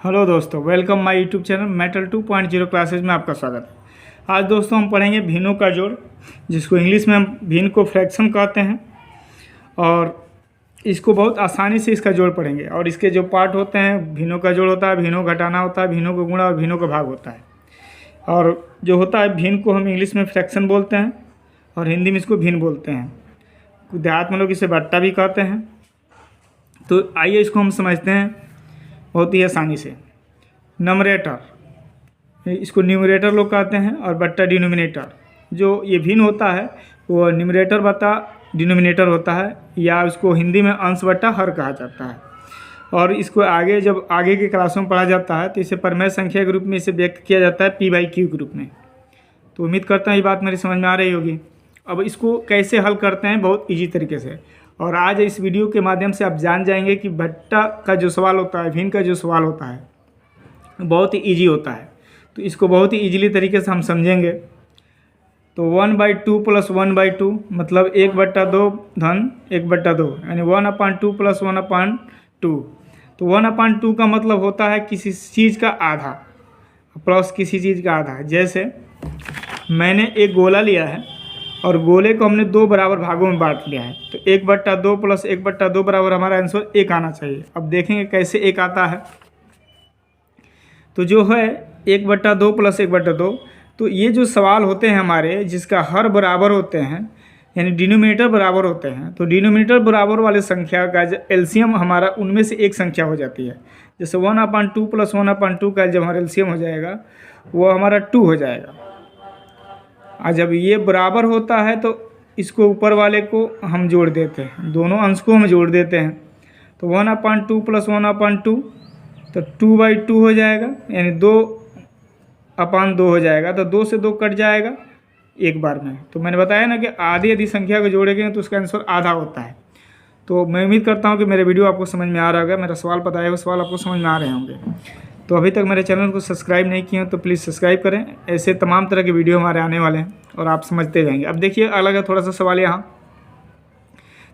Hello दोस्तों, welcome my YouTube channel metal 2.0 classes में आपका स्वागत है। आज दोस्तों हम पढ़ेंगे भिन्नों का जोड़, जिसको इंग्लिश में हम भिन्न को फ्रैक्शन कहते हैं। और इसको बहुत आसानी से इसका जोड़ पढ़ेंगे। और इसके जो पार्ट होते हैं, भिन्नों का जोड़ होता है, भिन्नों घटाना होता है, भिन्नों का गुणा और भिन्नों का भाग होता है। और जो होता है भिन्न को हम इंग्लिश में फ्रैक्शन बोलते हैं और हिंदी में इसको भिन्न बोलते हैं। देहात में लोग इसे बट्टा भी कहते हैं। तो आइए इसको हम समझते हैं बहुत ही आसानी से। नमरेटर, इसको न्यूमरेटर लोग कहते हैं, और बट्टा डिनोमिनेटर। जो ये भिन्न होता है वो न्यूमरेटर बट्टा डिनोमिनेटर होता है, या उसको हिंदी में अंश बट्टा हर कहा जाता है। और इसको आगे जब आगे के क्लासों में पढ़ा जाता है तो इसे परमेय संख्या के रूप में इसे व्यक्त किया जाता है P/Q के रूप में। तो उम्मीद करता हूँ ये बात मेरी समझ में आ रही होगी। अब इसको कैसे हल करते हैं, बहुत ईजी तरीके से। और आज इस वीडियो के माध्यम से आप जान जाएंगे कि बट्टा का जो सवाल होता है, भिन्न का जो सवाल होता है, बहुत ही ईजी होता है। तो इसको बहुत ही ईजिली तरीके से हम समझेंगे। तो 1/2 + 1/2 मतलब 1/2 धन 1/2, यानी 1/2 + 1/2। तो 1/2 का मतलब होता है किसी चीज़ का आधा प्लस किसी चीज़ का आधा। जैसे मैंने एक गोला लिया है और गोले को हमने दो बराबर भागों में बांट लिया है, तो 1/2 + 1/2 बराबर हमारा आंसर 1 आना चाहिए। अब देखेंगे कैसे 1 आता है। तो जो है 1/2 + 1/2, तो ये जो सवाल होते हैं हमारे, जिसका हर बराबर होते हैं यानी डिनोमिनेटर बराबर होते हैं, तो डिनोमिनेटर बराबर वाले संख्या का एलसीएम हमारा उनमें से एक संख्या हो जाती है। जैसे 1/2 + 1/2 का जब हमारा एलसीएम हो जाएगा वो हमारा 2 हो जाएगा। और जब ये बराबर होता है तो इसको ऊपर वाले को हम जोड़ देते हैं, दोनों अंश को हम जोड़ देते हैं। तो 1/2 + 1/2 तो 2/2 हो जाएगा, यानी 2/2 हो जाएगा। तो 2 से 2 कट जाएगा एक बार में। तो मैंने बताया ना कि आधी यदि संख्या को जोड़ेंगे तो उसका आंसर आधा होता है। तो मैं उम्मीद करता हूँ कि मेरे वीडियो आपको समझ में आ रहा होगा। मेरा सवाल बताया वो सवाल आपको समझ में आ रहे होंगे। तो अभी तक मेरे चैनल को सब्सक्राइब नहीं किए हो तो प्लीज़ सब्सक्राइब करें। ऐसे तमाम तरह के वीडियो हमारे आने वाले हैं और आप समझते जाएंगे। अब देखिए अलग है थोड़ा सा सवाल। यहाँ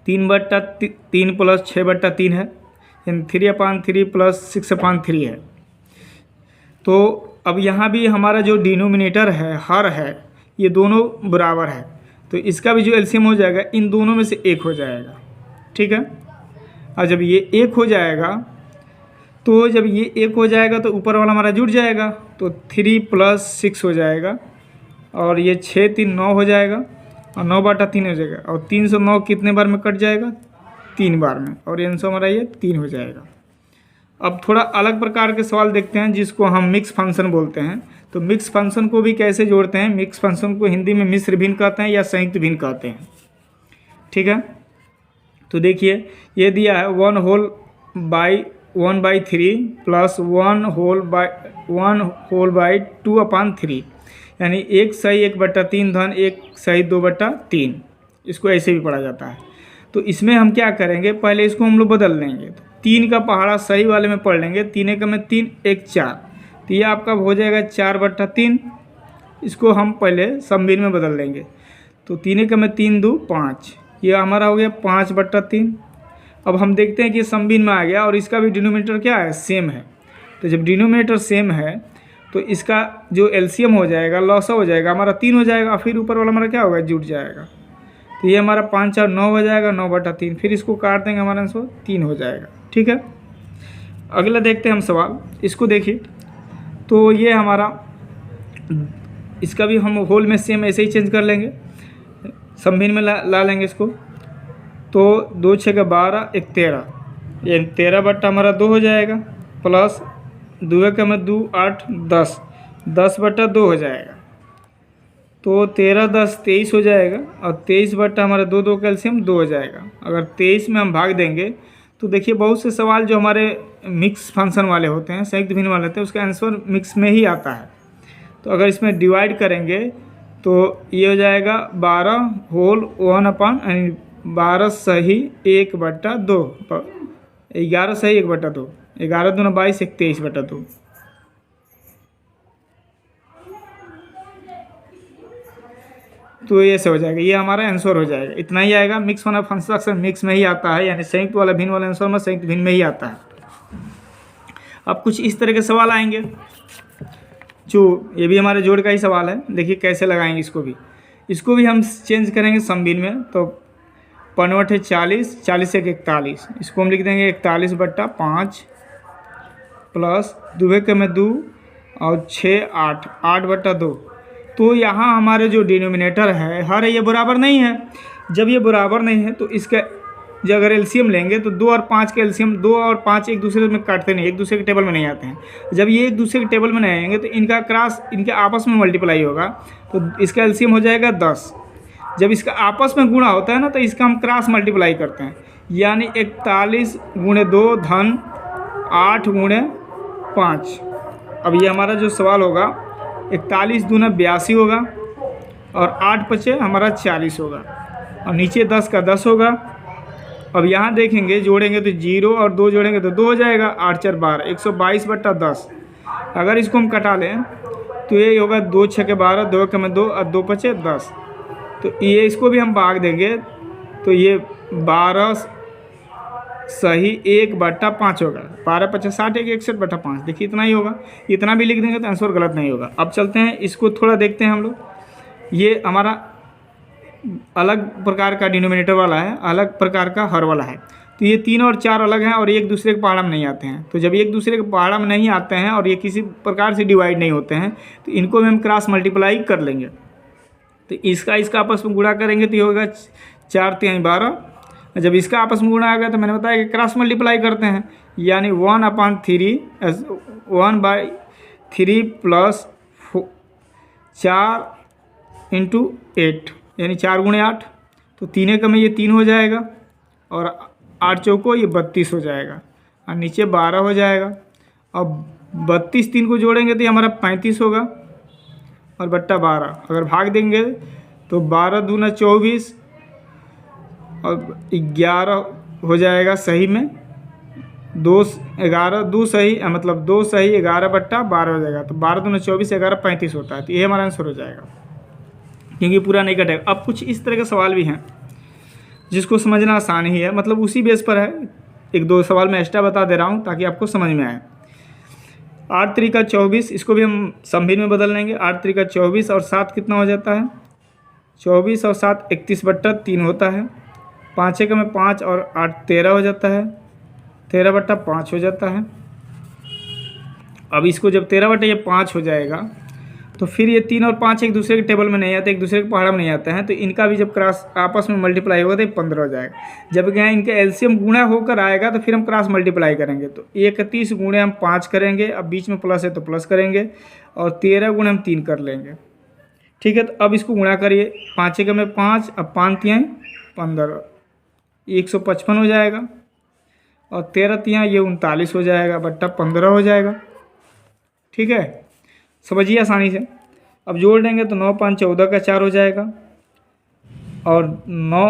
3/3 + 6/3 है, यानी 3/3 + 6/3 है। तो अब यहाँ भी हमारा जो डिनोमिनेटर है, हर है, ये दोनों बराबर है। तो इसका भी जो एलसीएम हो जाएगा इन दोनों में से 1 हो जाएगा। ठीक है। और जब ये 1 हो जाएगा, तो जब ये 1 हो जाएगा तो ऊपर वाला हमारा जुड़ जाएगा, तो 3 + 6 हो जाएगा। और ये 6 3 9 हो जाएगा, और 9/3 हो जाएगा। और 3 से 9 कितने बार में कट जाएगा? 3 बार में। और आंसर हमारा ये 3 हो जाएगा। अब थोड़ा अलग प्रकार के सवाल देखते हैं, जिसको हम मिक्स फंक्शन बोलते हैं। तो मिक्स फंक्शन को भी कैसे जोड़ते हैं? मिक्स फंक्शन को हिंदी में मिश्र भिन्न कहते हैं या संयुक्त भिन्न कहते हैं। ठीक है। तो देखिए ये दिया है 1/3 + 1/2/3, यानी 1/1/3 धन 1/2/3। इसको ऐसे भी पढ़ा जाता है। तो इसमें हम क्या करेंगे, पहले इसको हम लोग बदल लेंगे। तो 3 का पहाड़ा सही वाले में पढ़ लेंगे। 3 × 3 = 4, तो ये आपका हो जाएगा 4/3। इसको हम पहले समभिन्न में बदल लेंगे। तो 3 × 3 = 2 5, ये हमारा हो गया 5/3। अब हम देखते हैं कि समभिन्न में आ गया और इसका भी डिनोमिनेटर क्या है, सेम है। तो जब डिनोमिनेटर सेम है तो इसका जो एलसीएम हो जाएगा, लॉसा हो जाएगा, हमारा 3 हो जाएगा। फिर ऊपर वाला हमारा क्या होगा, जुट जाएगा। तो ये हमारा 5 और 9 हो जाएगा, 9/3। फिर इसको काट देंगे, हमारा आंसर 3 हो जाएगा। ठीक है। अगला देखते हैं हम सवाल। इसको देखिए, तो ये हमारा, इसका भी हम होल में सेम ऐसे ही चेंज कर लेंगे, समभिन्न में ला लेंगे इसको। तो 2 × 6 = 12, 1 13, ये 13/2 हो जाएगा, प्लस 2 × 2 = 8 10, 10/2 हो जाएगा। तो 13 10 23 हो जाएगा, और 23 हमारा 2 का एलसीएम 2 हो जाएगा। अगर 23 में हम भाग देंगे तो देखिए बहुत से सवाल जो हमारे मिक्स फंक्शन वाले होते हैं, संयुक्त भिन्न वाले होते हैं, उसका आंसर मिक्स में ही आता है। तो अगर इसमें डिवाइड करेंगे तो ये हो जाएगा 12 होल 1/, यानी 12 सही 1/2, 11 सही 1/2, 11 दूना 22, 23/2। तो ये से हो जाएगा, ये हमारा आंसर हो जाएगा। इतना ही आएगा। मिक्स वाला फंक्शन मिक्स में ही आता है, यानी संयुक्त वाला भिन्न वाला आंसर में संयुक्त भिन्न में ही आता है। अब कुछ इस तरह के सवाल आएंगे, जो ये भी हमारे जोड़ का ही सवाल है। देखिए कैसे लगाएंगे इसको भी हम चेंज करेंगे समभिन्न में। तो 55 है 40, 40 से 41, इसको हम लिख देंगे 41/5 प्लस 2 के में 2 और 6 8, 8/2। तो यहाँ हमारे जो डिनोमिनेटर है हर ये बराबर नहीं है। जब ये बराबर नहीं है तो इसका जब अगर एलसीएम लेंगे तो 2 और 5 का एलसीएम, 2 और 5 एक दूसरे में काटते नहीं, एक दूसरे के टेबल में नहीं आते हैं। जब ये एक दूसरे के टेबल में नहीं आएंगे तो इनका क्रॉस इनके आपस में मल्टीप्लाई होगा, तो इसका एलसीएम हो जाएगा 10। जब इसका आपस में गुणा होता है ना तो इसका हम क्रॉस मल्टीप्लाई करते हैं, यानी 41 × 2 धन 8 × 5। अब ये हमारा जो सवाल होगा 41 दूना 82 होगा और 8 पचे हमारा 40 होगा और नीचे 10 का 10 होगा। अब यहाँ देखेंगे जोड़ेंगे तो 0 और 2 जोड़ेंगे तो 2 हो जाएगा, 8 4 12, 122/10। अगर इसको हम कटा लें तो ये होगा 2 6 के 12, 2 के में 2 और 2 पचे 10। तो ये इसको भी हम भाग देंगे तो ये 12 सही 1/5 होगा। 12 पचे 60, 61/5। देखिए इतना ही होगा, इतना भी लिख देंगे तो आंसर गलत नहीं होगा। अब चलते हैं इसको थोड़ा देखते हैं हम लोग। ये हमारा अलग प्रकार का डिनोमिनेटर वाला है, अलग प्रकार का हर वाला है। तो ये 3 और 4 अलग हैं और एक दूसरे के पहाड़ा में नहीं आते हैं। तो जब एक दूसरे के पहाड़ा में नहीं आते हैं और ये किसी प्रकार से डिवाइड नहीं होते हैं तो इनको भी हम क्रॉस मल्टीप्लाई कर लेंगे। तो इसका आपस में गुणा करेंगे तो ये होगा 4 3 12। जब इसका आपस में गुणा आ गया तो मैंने बताया कि क्रॉस मल्टीप्लाई करते हैं, यानी 1/3 1/3 प्लस 4 × 8, यानी 4 × 8। तो 3 का में ये 3 हो जाएगा और 8 चौको ये 32 हो जाएगा और नीचे 12 हो जाएगा। अब 32 3 को जोड़ेंगे तो ये हमारा 35 होगा और बट्टा 12। अगर भाग देंगे तो 12 दूना 24 और 11 हो जाएगा सही में, 2 11 2 सही मतलब 2 सही 11/12 हो जाएगा। तो 12 दूना 24, 11 35 होता है। तो ये हमारा आंसर हो जाएगा, क्योंकि पूरा नहीं कटेगा। अब कुछ इस तरह के सवाल भी हैं जिसको समझना आसान ही है, मतलब उसी बेस पर है। 1-2 सवाल मैं एक्स्ट्रा बता दे रहा हूँ ताकि आपको समझ में आए। 8 3 का 24, इसको भी हम समभिन्न में बदल लेंगे। 8 3 का 24 और 7 कितना हो जाता है, 24 और 7 31/3 होता है। 5 का में 5 और 8 13 हो जाता है, 13/5 हो जाता है। अब इसको जब 13/5 हो जाएगा तो फिर ये 3 और 5 एक दूसरे के टेबल में नहीं आते, एक दूसरे के पहाड़ में नहीं आते हैं। तो इनका भी जब क्रॉस आपस में मल्टीप्लाई होगा तो 15 हो जाएगा। जब यहाँ इनका एलसीएम गुणा होकर आएगा तो फिर हम क्रॉस मल्टीप्लाई करेंगे। तो 31 गुणे हम 5 करेंगे, अब बीच में प्लस है तो प्लस करेंगे, और 13 गुणे हम 3 कर लेंगे। ठीक है, तो अब इसको गुणा करिए। 5 का में 5, अब 5 3 15, 155 हो जाएगा और 13 3 ये 39 हो जाएगा बट्टा 15 हो जाएगा। ठीक है, समझिए आसानी से। अब जोड़ देंगे तो 9 5 14 का 4 हो जाएगा और 9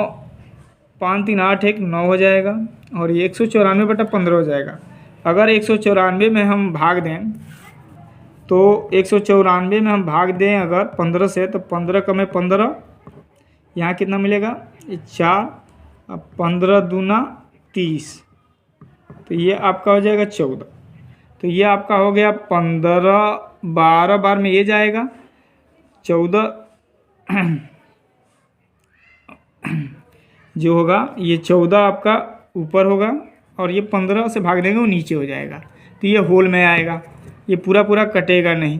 5 3 8 1 9 हो जाएगा और ये 194/15 हो जाएगा। अगर 194 में हम भाग दें तो 194 में हम भाग दें अगर 15 से, तो 15 का में 15, यहाँ कितना मिलेगा 4, अब 15 दूना 30, तो ये आपका हो जाएगा 14। तो ये आपका हो गया 15, 12 बार में ये जाएगा 14 जो होगा ये 14 आपका ऊपर होगा और ये 15 से भाग देंगे वो नीचे हो जाएगा। तो ये होल में आएगा, ये पूरा पूरा कटेगा नहीं।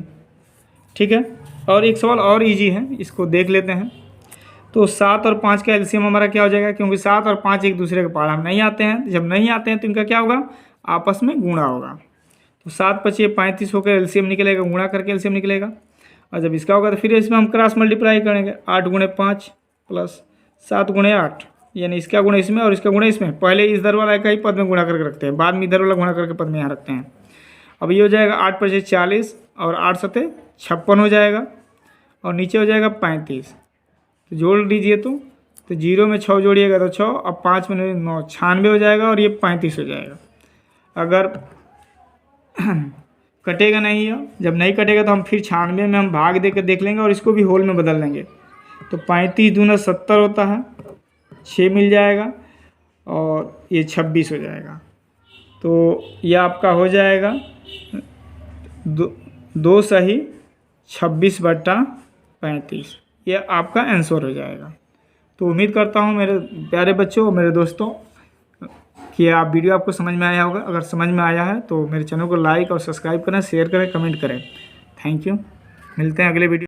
ठीक है, और एक सवाल और इजी है, इसको देख लेते हैं। तो 7 और 5 का एलसीएम हमारा क्या हो जाएगा, क्योंकि 7 और 5 एक दूसरे के पहाड़ में नहीं आते हैं। जब नहीं आते हैं तो इनका क्या होगा, आपस में गुणा होगा। तो 7 5 35 होकर एलसीएम निकलेगा, गुणा करके एलसीएम निकलेगा। और जब इसका होगा तो फिर इसमें हम क्रॉस मल्टीप्लाई करेंगे। 8 × 5 प्लस 7 × 8, यानी इसका गुणा इसमें और इसका गुणा इसमें। पहले इधर वाला का ही पद में गुणा करके रखते हैं, बाद में इधर वाला गुणा करके पद में यहाँ रखते हैं। अब ये हो जाएगा 8 5 40 और 8 7 56 हो जाएगा और नीचे हो जाएगा 35। तो जोड़ दीजिए तो 0 में 6 जोड़िएगा तो 6, अब 5 में 9 96 हो जाएगा और ये 35 हो जाएगा। अगर कटेगा नहीं है, जब नहीं कटेगा तो हम फिर 96 में हम भाग दे कर देख लेंगे और इसको भी होल में बदल लेंगे। तो 35 दूना 70 होता है, 6 मिल जाएगा और ये 26 हो जाएगा। तो ये आपका हो जाएगा दो सही 26/35, ये आपका आंसर हो जाएगा। तो उम्मीद करता हूँ मेरे प्यारे बच्चों और मेरे दोस्तों कि आप वीडियो आपको समझ में आया होगा। अगर समझ में आया है तो मेरे चैनल को लाइक और सब्सक्राइब करें, शेयर करें, कमेंट करें। Thank you. मिलते हैं अगले वीडियो।